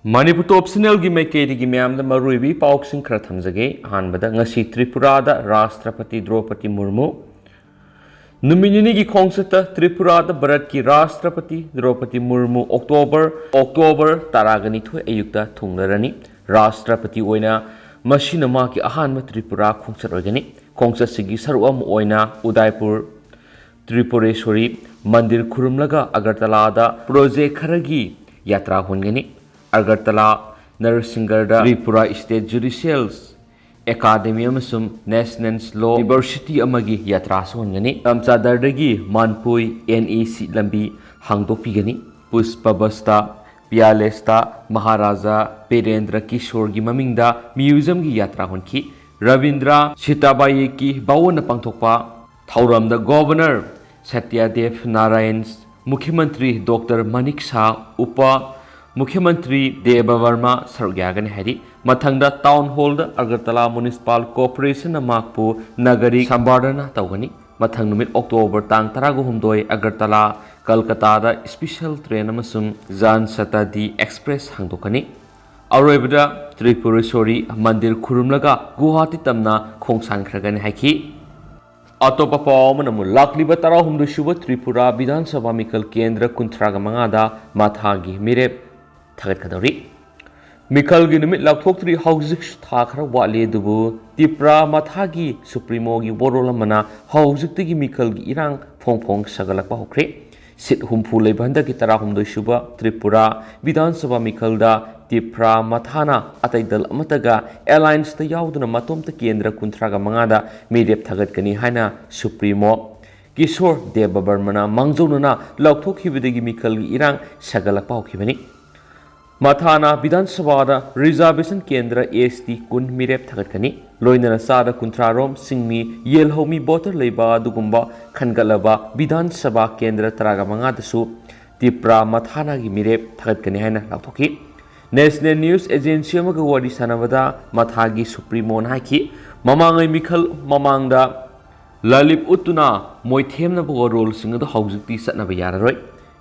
Manipur optional gi maikei gi myam da maruibi pauksing khara thamjage hanbada ngasi Tripura da Rashtrapati Draupadi Murmu Numinini gi khongsata Tripura da Bharat ki Rashtrapati Draupadi Murmu October taragani thoi ayukta thunglarani Rashtrapati oina mashina ma ki ahanma Tripura khongsat ogani khongsat sigi saruam oina Udaipur Tripureshwari Mandir khurumlaga Agartala da project kharagi yatra hongani Agartala Narsingarda Tripura State Judicial Academy amasum National Law University amagi yatra songgani Amchadardagi Manpui NEC lambi hangdopigani Puspabasta Pialesta Maharaja Perendra Kishore gi mamingda museum gi yatra honki Ravindra Sitabai ki bawona pangthokpa Thauramda Governor Satyadev Narayan Mukhyamantri Dr. Manik Shah Upa Mukhyamantri Deva Verma Sargyagani Hari Mathangda Town Hall da Agartala Municipal Corporation Amakpu Nagari Sambardana Tawgani Mathang numit October tang tarago humdoi Agartala Kolkata da special train amasum Jan Shatabdi Express hangdokani Aroibada Tripureshwari Mandir Khurumlaga Guwahati tamna khongsan khragani haiki Atopa Pawmanamu Lakliba Tarahumdu Shuba Tripura Vidhan Sabha Mikal Kendra Kuntraga Mangada Mathagi Mirep Thagat Kadori Mikal gi numit lakthokri hauzik thakhara wale dubu Tipra Mathagi Supremo gi Borolamana hauzik tigi Mikal gi irang phongphong sagalakpa hokre sit humpu lebanda ki tarahumdu Shuba Tripura Vidhan Sabha Mikal da Tipra Mathana Ataidal Amataga Alliance ta yauduna matomta Kendra Kuntraga Mangada Mirep Thagat Kani Haina Supremo Kishore Deva Barmana Mangjona Lakthokibidagi Mikal gi irang sagalakpa hokhibani Mathana Vidhan Sabha Reservation Kendra ST Kun Mirep Thagatkani Loinana Sada Kuntrarom Singmi Yelhomi Botar Leba Dugumba Khangalaba Vidhan Sabha Kendra Taragamanga Dasu Tipra Mathana gi Mirep Thagatkani Haina Lakthoki National News Agency amaga wadi sanabada Mathagi Supremo Haiki Mamangai Mikal Mamangda Lalip Utuna Moithemna bo role singada haujukti satnaba yararoi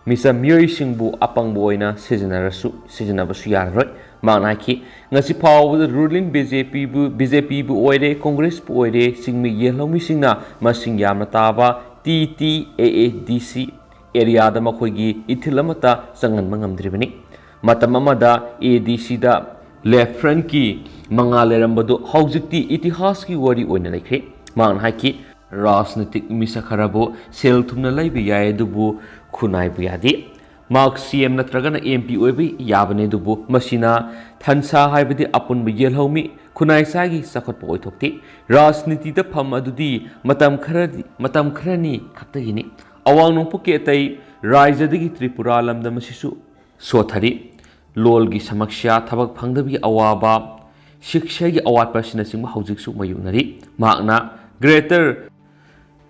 Misa Miri Singbu Apang Boina Seasonabassu Yarroi Manaki Nasipaw with the ruling BJP Bu Oide Congress Bu Oide Singmi Yelomi Singna Masing Yamataba TTAADC area the Makogi Itilamata Sangan Mangam Dribani Matamamada ADC da Left Franki Mangalerambado Hauzikti Itihaski Wadi Oinalake Manhaki Rasnitik Misakharabo Sel Tumna Laibi Yadubu Kunai Buyadi Mark CM Natragana MP Obi Yabane Dubu Masina Tansa Haibadi Apun Yelhomi Kunai Sagi Sakot Poitokti Rasniti the Pamadudi Matam Krani Katagini Awang no Puketai Raizadigi Tripura Lam the Masisu Sothari Lolgi Samaksha Tabak Pangdabi Awaba Shikshagi Awat Persina Singma Haujiksu Mayunari Magna Greater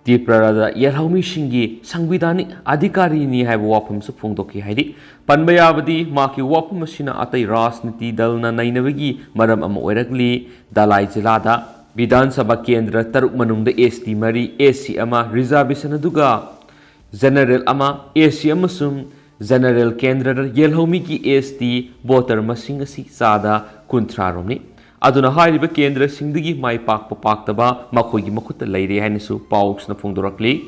Tiprada Yelhomi Shingi Sangbidani Adikari ni have wapum Supungdoki Hadi Panbayabadi Maki Wapum Machina Atai Rasniti Dalna Nainavigi Madam Amoeragli Dalai Zilada Vidhan Sabha Kendra Taruk Manung the ST Mari AC Ama Reservation Aduga General Ama AC Amasum General Kendra Yelhomi ki ST Voter Masingasi Sada Kuntraromi Aduna Hariba Kendra Singdigi Mai Pak Paktaba Makogi Makuta Lady Hanisu Pauks na Fundurakli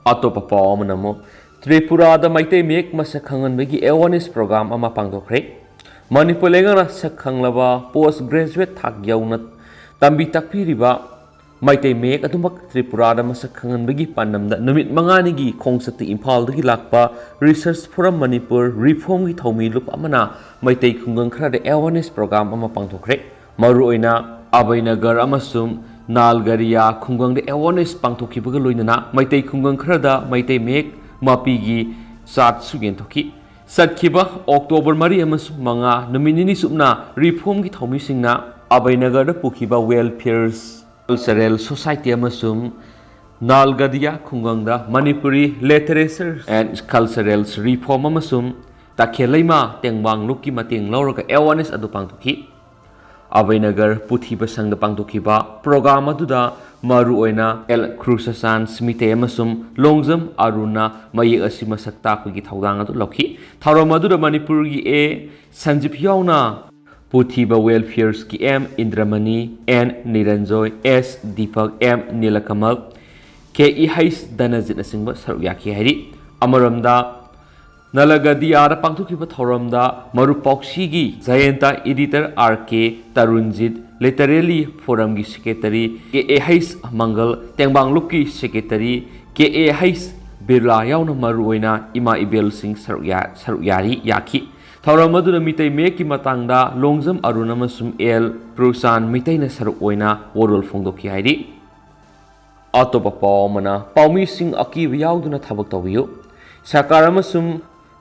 Atopa Pawamanamo Tripura the Maite Make Masakangan Bigi Awareness Program Ama Pangdokre Manipur Liquor Sakanglaba Postgraduate Thak Yaunat Tambi Takpiriba Maite Make Atumak Tripura the Masakangan Bigi Panam that Numit Manganigi Kongsati Impal the Lakpa Research Forum Manipur Reform with Homi Lup Amana Maite Kungankra the Awareness Program Ama Pangtokre Maruina Abainagar Amasum Nalgaria Kungang the Awareness Pangtokibuga Loinana Maite Kungankra da Maite Make Mapigi Sat Sugentoki Satkiba October Mari Amasum Manga Nominini Subna Reform with Homi Singna Abainagar the Pukiba Welfare's Cultural Society Amasum Nalgadia Kungangda Manipuri Literature and Cultural Reform Amasum Takelaima Tengbang Luki Mating Lauraga Awareness Adu Pangtoki Abainagar Puthi Basang the Pangtokiba Program Aduda maru oina el crusasan smite amasum longjam aruna mayi asi masak takpagi thaudang adu lokhi thauram adu manipur gi a sanjip yauna puthiba welfare ki m indramani n niranjoy s deepak m nilakamal ke i hais danajit asingba saruk yakhi hari amaramda Nalagadi ara pangtukiba thoramda marupoksi gi Jayanta editor RK Tarunjit literally forum gi secretary ke hais mangal tengbang luki secretary ke hais birla yauna maruina ima ibel sing saruyari yaki thoram maduna mitai me ki matangda longjam aruna masum el prusan mitai na saruoina worol phongdoki hairi atopa pawmana pawmi sing aki yauduna thabak tawiyo sakar amasum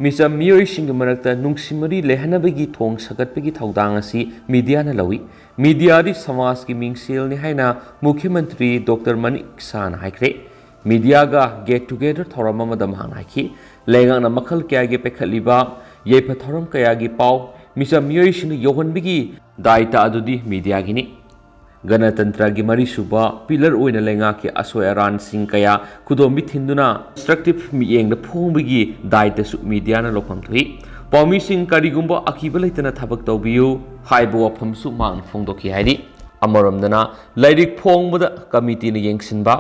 Misa Miyoi Singh Marakta Nungsimari Lehanabagi Thong Sagatpagi Thaudang asi media na lawi media di samaj ki mingsil ni haina Mukhyamantri Dr. Manik San haikre media ga get together thorama madam hang haiki lengang na makhal kya ge pekhaliba yepa thoram kaya gi paw Misa Miyoi Singh yohonbigi daita adudi media gini Ganatantra gi mari suba pillar oina lenga ki asoy aran sing kaya kudombi thinduna destructive mi yeng da phongbigi daita su media na lokham thui pawmi sing karigumba akiba leitana thabak tawbiu haibo wafam su mang phongdoki hairi amaramdana lairik phongbada committee na yengsinba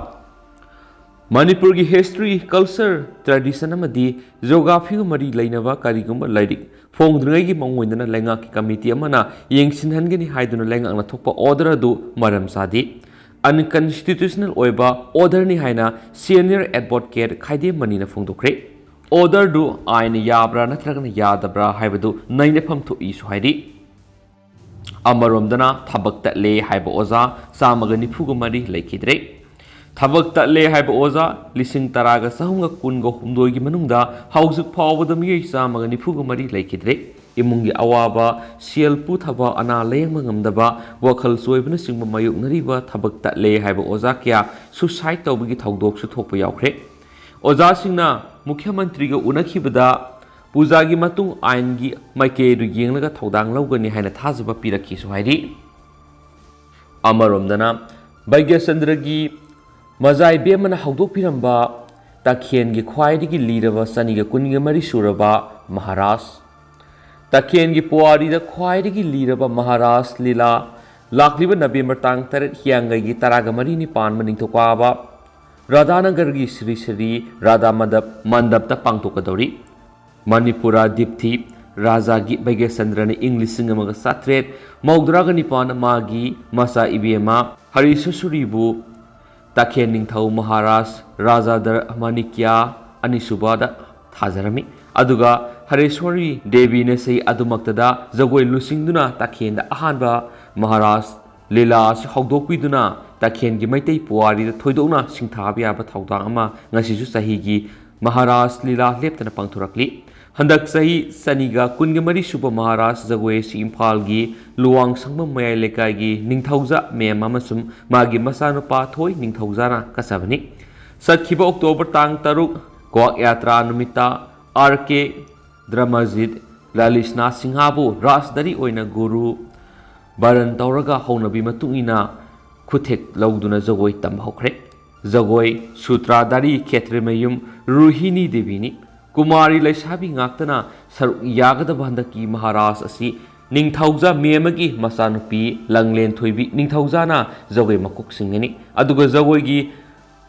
Manipur gi history culture tradition amadi geography gu mari leinaba karigumba lairik phongdrngai gi mangmoindana lenga ki committee amana yengsinhangeni haiduna lenga na thokpa order adu maram sadi unconstitutional oiba order ni haina senior advocate khaide manina phongdokre order du ain yabra natragana yadabra haibadu naine pham thu isu hairi amaromdana thabak ta le haiba oza samagani phugu mari laikidre Thabak tatle haiba oza lising taraga sahunga kunga humdoi gi manungda hausuk phawbada miyai samaga nifuga mari laikidre imungi awaba sialpu thaba ana leyang ngamdaba wakhal soibna singba mayuk nariba thabak tatle haiba oza kya suicide tawbagi thaudok su thokpa yaukre oza singna Mukhyamantri ga unakhibada puja gi matung ain gi maike du yenglaga thaudang lawgani haina thajaba piraki su hairi amaromdana Bhaigya gi Mazai Bemana Haudo Piramba Takien gi Khwaidi gi Lirava Saniga Kuninga Mari Suraba Maharaj Takien gi Puari da Khwaidi gi Lirava Maharaj Lila Lakliba November Tang Taret Hianga gi Taraga Mari ni Pan Maning Tokwaba Radhanagar gi Sri Sri Radha Mandap ta Pangtokadori Manipura Dipthi Raja gi Bhaigya Sandrani English Singamaga Satret Maugdraga Nipan Magi Masa Ibema Harisusuribu Takhen Ningthau Maharaj Rajadar Manikya Anisubada Thajarami Aduga Hareshwari Devi ne sei adumaktada Jagoi Lusingduna Takhen da Ahanba Maharaj Lila si Hogdokpiduna Takhen gi Maitei Puari da Thoidona Singthabiya ba Thaudang ama ngasisu sahi gi Maharaj Lila leptana pangthurakli Handak sahi Saniga Kungamari Suba Maharaj Jagoi si Imphal gi Luwang Sangma Mayai Lekai gi Ningthauja Mem amasum magi masanupa Thoi Ningthaujana kasabani Sakhiba October tang taruk Kwak Yatra numita RK Dramajit Lalisna Singhabu Rasdari oina Guru Baran Tauraga Haunabi matungina Kuthek Lauduna Jagoi tambhokre Jagoi Sutradari Khetrimayum Ruhini Devini Kumari Laisabi Ngaktana Saruk Yagadaba Handaki Maharaj asi Ningthauja Memagi Masanupi Langlen Thoibi Ningthaujana Jagoi Makuk Singani Aduga Jagoi gi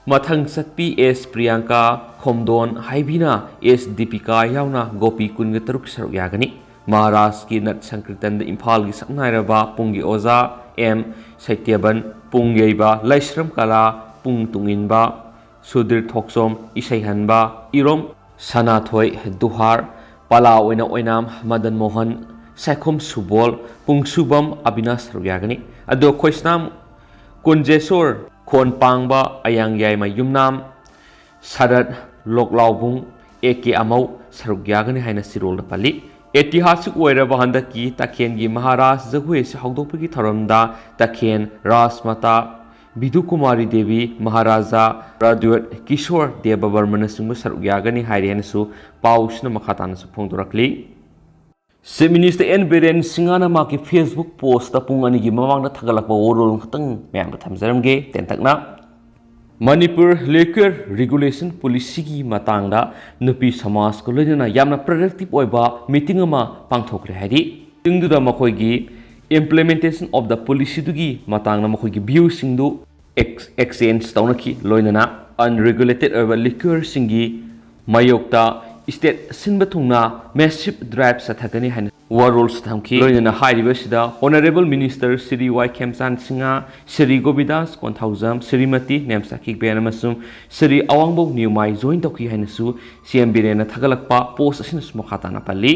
Mathang Satpi S Priyanka Khomdon Haibina S Deepika Yauna Gopi Kunga Taruk Saruk Yagani Maharaj ki Nat Sankirtan da Imphal gi Saknairaba Pungi Oza M Saityaban Pungyaiba Laisram Kala Pung Tunginba Sudir Thoksom Isaihanba Irom Sanathoi Duhar Pala Oina Oinam Madan Mohan Saikhom Subol Pungsubam Abinas Rugyagani Ado Khoisnam Kunjesor Khon Pangba Ayang Yaima Yumnam Sadat Loklaubung Eke Amau Sarugyagani Haina Sirol Pali Etihasik Oiraba Handaki Takhen gi Maharaj Jagoi se Hogdokpagi Tharamda Takhen Rasmata Bidhu Kumari Devi Maharaja Radwat Kishore Deva Barmana Singma Sarugyagani Hairianasu Pausna Makhatana su Phongdorakli CM Biren Singana Maki Facebook post Tapung Anigi Mamang na Tagalakba Worol Tang Mayam Thamjaramge Tentakna Manipur Liquor Regulation Policy ki matangda nupi samaj ko loinana yamna productive oiba meeting ama pangthokre hari tingduda makoi gi implementation of the policy dugi matangna makoi gi view singdu exchange taunaki loinana unregulated oiba liquor singi mayokta state sinba thungna massive drive sathakani haina warol sathamki loinana hairiba sida honorable minister Sri Y Khemchan Singha Sri Gobidas Konthaujam Srimati Nemsaki Benamasum Sri Awangbo Niumai join toki hainasu CM Biren thagalakpa post asinus mokhatana pali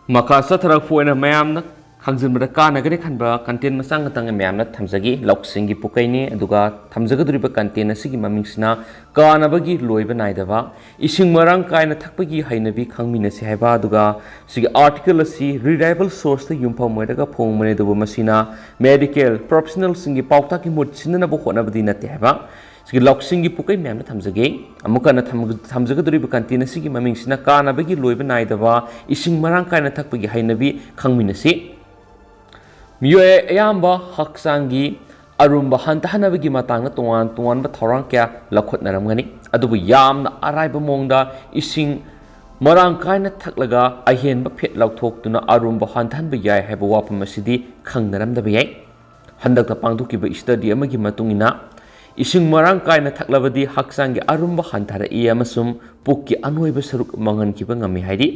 maka satharak foina mayamna khangzimra ka nagare khanba content masang tang mayamna thamjagi loksingi pukaini aduga thamjagaduriba content asigi mamingsina kanabagi loiba naidaba ising marang kaina thakpagi hainabi khangmina se haiba aduga sigi article asi reliable source ta yumpham moidaga phongmane dubu masina medical professional singi paukta ki mut sinna bo khonabadi nate haiba sigi loksingi pukai mayamna thamjage amukana thamjagaduriba content asigi mamingsina kanabagi loiba naidaba ising marang kaina thakpagi hainabi khangmina se Miyoe ayamba haksangi arumba hantahanabagi matangna tuan thorang kya lakhotnaramgani adubu yamna araiba mongda ising marang kaina thaklaga ahenba phet lauthoktuna arumba hantanba yai haiba wapam asidi khangnaramdaba yai handakta pangdukiba study amagi matungina ising marang kaina thaklabadi haksangi arumba hantara e amasum pukki anoiba saruk mangankiba ngami haidi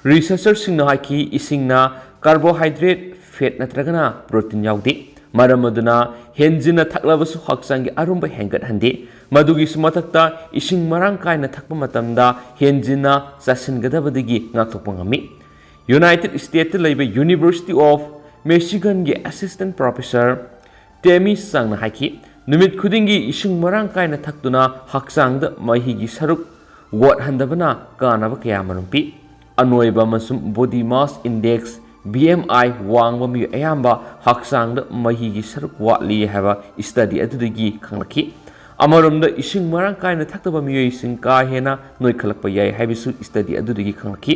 researcher singna haki isingna carbohydrate fat natragana protein yaudi maramaduna henjina thaklabasu haksangi arumba hengat handi madugi sumatakta ising marang kaina thakpa matamda henjina sasingadabadigi ngaktokpa ngami United States laiba University of Michigan gi assistant professor Temi Sangna haki numit khudingi ising marang kaina thaktuna haksangda mahigi saruk wat handabana kanaba kaya manumpi anoiba masum body mass index BMI wangba mi ayamba haksangda mahigi saruk watli haba study adudagi khanglaki amaromda ising marang kaina thaktaba miyoi sing ka hena noi khalakpa yai habisu study adudagi khanglaki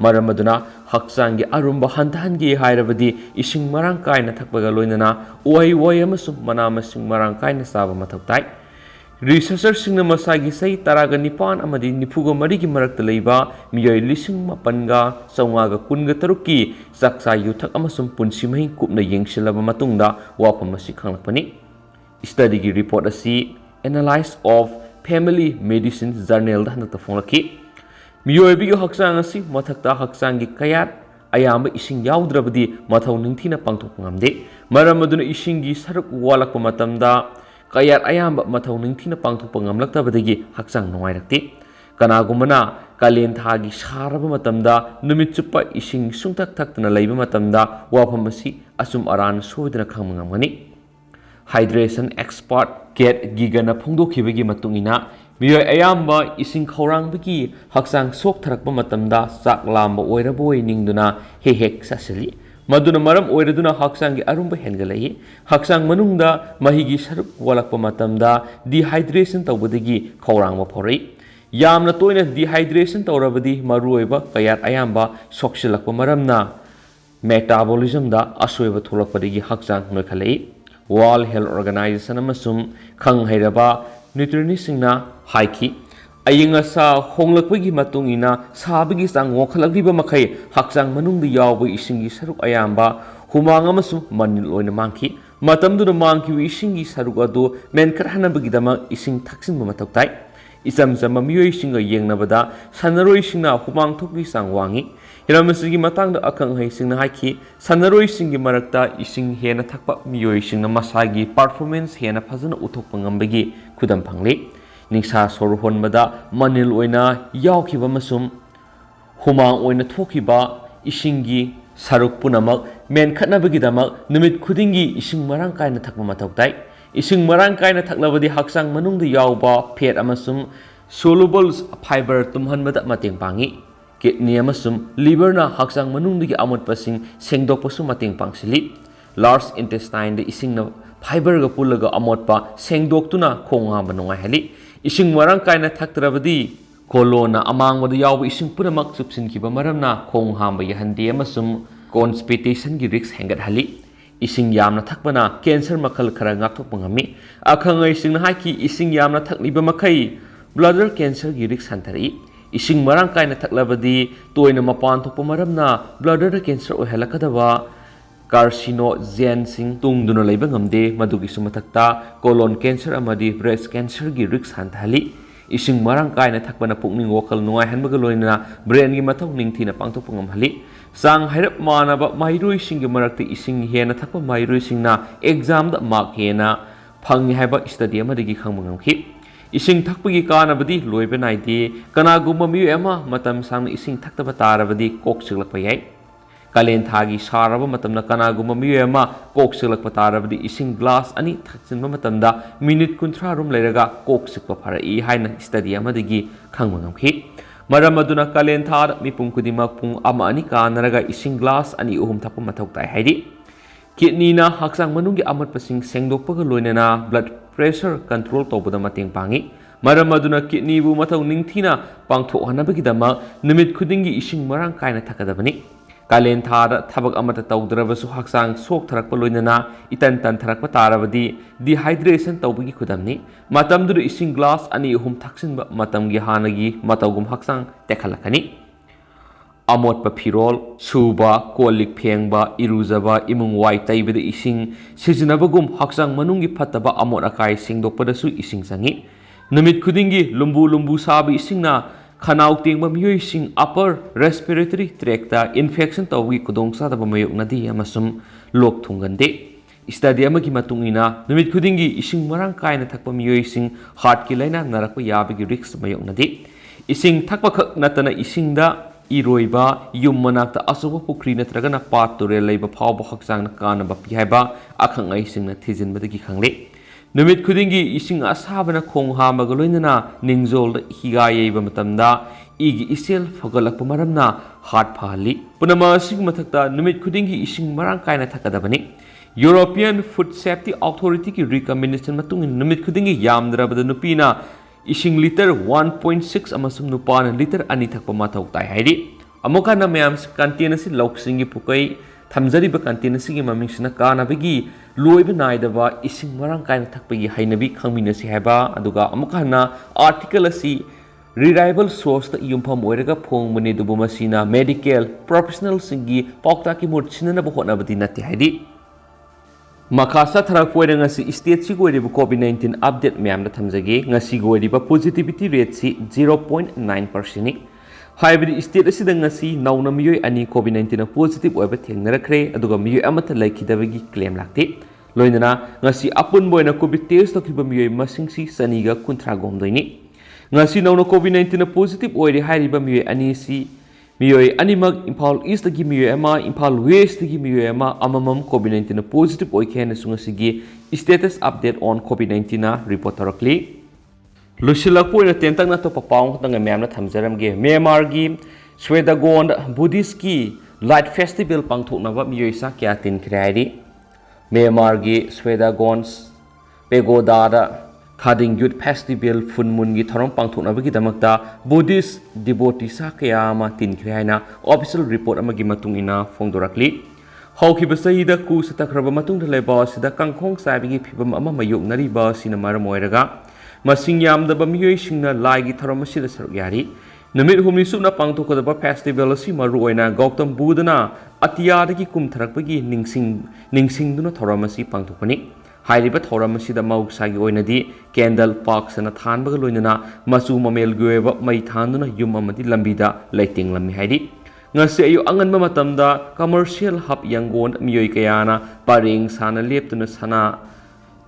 maramaduna haksangi arumba hantangi hairabadi ising marang kaina thakpaga loinana oi amasum manamasing marang kaina saba mathautai researcher singna masagi sai taraga nipan amadi nifuga marigi marakta leiba miyoi lising mapanga saungaga kunga taruki saksa yuthak amasum punsi mahi kupna yengsilaba matungda wapam asi khanglakpani study gi report asi analysis of family medicine journal da hanakta phonglaki miyoi bi haksang asi mathakta haksangi kayat ayamba ising yaudrabadi mathau ningthina pangthok ngamde maramaduna isingi saruk walakpa matamda kayat ayamba mathau ningthina pangthokpa ngamlaktabadagi haksang nongairakti kanagumana kalen thagi saraba matamda numit chupa ising sungtak thaktana leiba matamda wafam asi asum aran soidana khangmangani hydration expert get gigana phongdokhibagi matungina miyoi ayamba ising khorang haksang sok tharakpa matamda sak lamba oiraboi ningduna hek sasili maduna maram oiraduna haksangi arumba hengalai haksang manungda mahigi saruk walakpa matamda dehydration tawbadagi khorangma phori yamna toina dehydration tawrabadi maruoiba kayat ayamba soksilakpa maramna metabolism da asoiba tholakpadagi haksang noikhalai World Health Organization amasum khanghairaba nutritionist singna haiki ayingasa honglakpagi matungina sabagi sang wokhalakriba makai haksang manungda yawba isingi saruk ayamba humang amasum manil oina mangki matamduna mangki isingi saruk adu menkar hanabagidama ising thaksinba mathautai isamsama miyoi singa yengnabada sanaroi singna humang thokgi sang wangi hiramasigi matangda akang hai singna haiki sanaroi singi marakta ising hena thakpa miyoi singna masagi performance hena phajana uthokpa ngambagi khudam phangli Ningsha sorhon mada manil oina yaukiba masum humang oina thokiba isingi saruk punamak men khatnabagidamak numit khudingi ising marang kaina thakma mathautai ising marang kaina thaklabadi haksang manungda yauba phet amasum soluble fiber tumhanbada mateng pangi kidney amasum liver na haksang manungdagi amotpasing sengdokpasu mateng pangsili large intestine da ising na fiber ga pulaga amotpa sengdoktuna khonga banongai hali ising marang kaina thaktrabadi kolona amangwada yawba ising punamak chupsinkiba maramna khong hamba yahandi amasum constipation gi risk hengat hali ising yamna thakbana cancer makhal khara ngakthokpa ngami akhangai singna haiki ising yamna thakliba makai bladder cancer gi risk hantari ising marang kaina thaklabadi toina mapan thokpa maramna bladder cancer ohelakadaba carcinogen sing tungduna leiba ngamde madugi sumathakta colon cancer amadi breast cancer gi risk hanthali ising marang kaina thakbana pukning wakal nuai hanbaga loina brain gi mathau ningthina pangthokpa ngamhali sang hairap manaba mairoi singi marakti ising hena thakpa mairoi singna exam da mark hena phangi haiba study amadigi khangmangamki ising thakpagi kanabadi loiba naidi kanaguma miyu ema matam sang ising thakta tarabadi kok siglakpa yai kalen thagi saraba matamna kanaguma miyu ema kok siglakpa tarabadi ising glass ani thaksinba matamda minute 30 rum leiraga kok sikpa pharai haina study amadigi khangmangamki maram aduna kalen thar mipum kudima pung ama ani kanaraga ising glass ani uhum thakpa mathau tai haidi kidney na haksang manungi amat pasing sengdokpaga loinana blood pressure control tawbada mateng pangi maram aduna kidney bu mathau ningthina pangtho hanabagi dama nimit khudingi ising marang kaina thakadabani kalen thar thabak amata tawdrabasu haksang sok tharakpa loinana itan tan tharakpa tarabadi dehydration tawbagi khudamni matamdu ising glass ani uhum thaksinba matamgi hanagi matawgum haksang tekhalakani amot pa phirol suba kolik phengba iruzaba imung wai taibada ising sijinabagum haksang manungi phataba amot akai singdokpada su ising sangi namit khudingi lumbu sabi isingna khanau tengba miyoi sing upper respiratory tract ta infection tawgi kudongsa da bamayok nadi amasum lok thungande study amagi matungina namit khudingi ising marang kaina thakpa miyoi sing heart ki laina narakpa yabagi risk mayok nadi ising thakpa khak natana isingda iroiba yum manakta asuba pukri natragana pat tore leiba phawba haksang na kanaba pi haiba akhang ai singna thijinbadagi khangle numit khudingi ising asabana khong hamaga loinana ningjol higa yeiba matamda igi isel fagalakpa maramna heart phali punama sig mathakta numit khudingi ising marang kaina thakadabani European Food Safety Authority ki recommendation matungin numit khudingi yamdrabada nupina ising liter 1.6 amasum nupana liter ani thakpa mathau tai haidi amoka na mayam kantina si loksingi pukai thamjariba kantina si gi mamingsina kanabagi loiba naidaba ising marang kaina thakpagi hainabi khangmina si haiba aduga amoka na article asi reliable source ta yumpham oiraga phongmani dubu masina medical professional singi paukta ki murchina na bohona badi nati haidi Makasa tharak poira ngasi state si goiriba COVID-19 update mayam na thamjage ngasi goiriba positivity rate si 0.9% ni haibri state asida ngasi nauna miyoi ani COVID-19 na positive oiba thengnarakre aduga miyoi amata laikhidabagi claim lakte loinana ngasi apun boina covid test tokiba miyoi masing si saniga kunthra gomdoini ngasi nauna COVID-19 na positive oiri hairiba miyoi ani si miyoi animag Imphal East gi miyoi ama Imphal West gi miyoi ama amamam COVID-19 na positive oikhena sungasi status update on COVID-19 na report tarakli lusilak poina tentang na to papaung tanga mem na thamjaram ge Myanmar gi Swedagon Buddhist ki light festival pangthokna ba miyoi sa kya tin khraidi Myanmar gi Swedagon Pagoda da Khading Youth Festival Funmun gi thorom pangthokna bagi damakta Buddhist devotee sa kaya ma tin khraina official report amagi matung ina phongdorakli hauki basai ku satakraba matung da leba sida kangkhong sabi gi phibam ama mayok nari ba sina maram oiraga masing yam da bamiyoi singna lai gi thorom sida saruk yari namit humni suna pangthokda ba festival si maru oina Gautam Buddha atiya gi kum tharakpagi ningsing duna thorom si pangthokani hairiba thoram sida mausagi oinadi candle park sana thanbaga loinana masu mamel goeba mai thanduna yum amadi lambida lighting lammi haidi ngase ayu anganba matamda commercial hub yangon miyoi kayana paring sana leptuna sana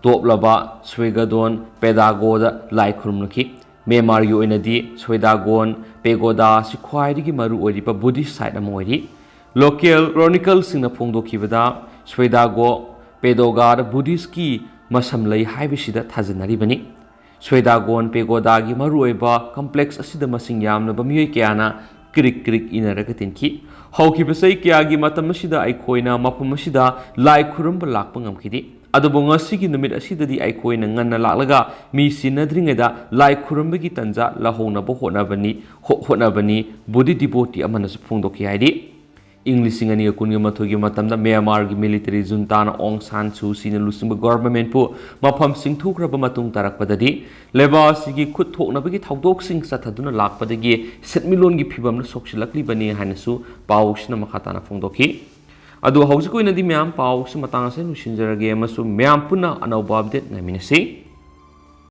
toplaba Swedagon Pedagoda lai khurumnaki Myanmar yu oinadi Swedagon Pagoda si khwaidigi maru oiriba Buddhist site amoiri local chronicle singna phongdokhibada Swedagon Pagoda Buddhist ki masam lai haibisida thajanaribani Swedagon Pagoda gi maruoiba complex asida masing yamna bamiyoi kyana krik inaraga tinki hauki basai kya gi matam asida aikoina mapam asida lai khurumba lakpa ngamkhidi adubo ngasigi numit asidadi aikoina nganna laklaga mi sinadringeda lai khurumba gi tanja lahona bo honabani Buddhi devotee amana su phongdoki haidi ꯏꯪ 2019ꯒꯤ ꯃꯇꯝꯗ ꯃ꯭ꯌꯥꯟꯃꯥꯔꯒꯤ military ꯖꯨꯟꯇꯥꯅ ꯑꯣꯡ ꯁꯥꯟ ꯁꯨ ꯆꯤꯅ ꯂꯨꯆꯤꯡꯕ ꯒꯚꯔꯟꯃꯦꯟꯠꯄꯨ ꯃꯐꯝ ꯁꯤꯡꯊꯨꯈ꯭ꯔꯕ ꯃꯇꯨꯡ ꯇꯥꯔꯛꯄꯗꯗꯤ ꯂꯩꯕꯥꯛ ꯑꯁꯤꯒꯤ ꯈꯨꯠ ꯊꯣꯛꯅꯕꯒꯤ ꯊꯧꯗꯣꯛꯁꯤꯡ ꯆꯠꯊꯗꯨꯅ ꯂꯥꯛꯄꯗꯒꯤ ꯁꯦꯟꯃꯤꯠꯂꯣꯟꯒꯤ ꯐꯤꯚꯝꯅ ꯁꯣꯛꯆꯤꯜꯂꯛꯂꯤꯕꯅꯤ ꯍꯥꯏꯅꯁꯨ ꯄꯥꯎꯁꯤꯅ ꯃꯈꯥ ꯇꯥꯅ ꯐꯣꯡꯗꯣꯛꯈꯤ ꯑꯗꯨ ꯍꯧꯖꯤꯛ ꯑꯣꯏꯅꯗꯤ ꯃꯌꯥꯝ ꯄꯥꯎꯁꯤ ꯃꯇꯥꯡ ꯑꯁꯤ ꯂꯣꯏꯁꯤꯟꯖꯔꯒꯦ ꯑꯃꯁꯨꯡ ꯃꯌꯥꯝ ꯄꯨꯟꯅ ꯑꯅꯧꯕ ꯑꯞꯗꯦꯠ ꯉꯥꯏꯃꯤꯟꯅꯁꯤ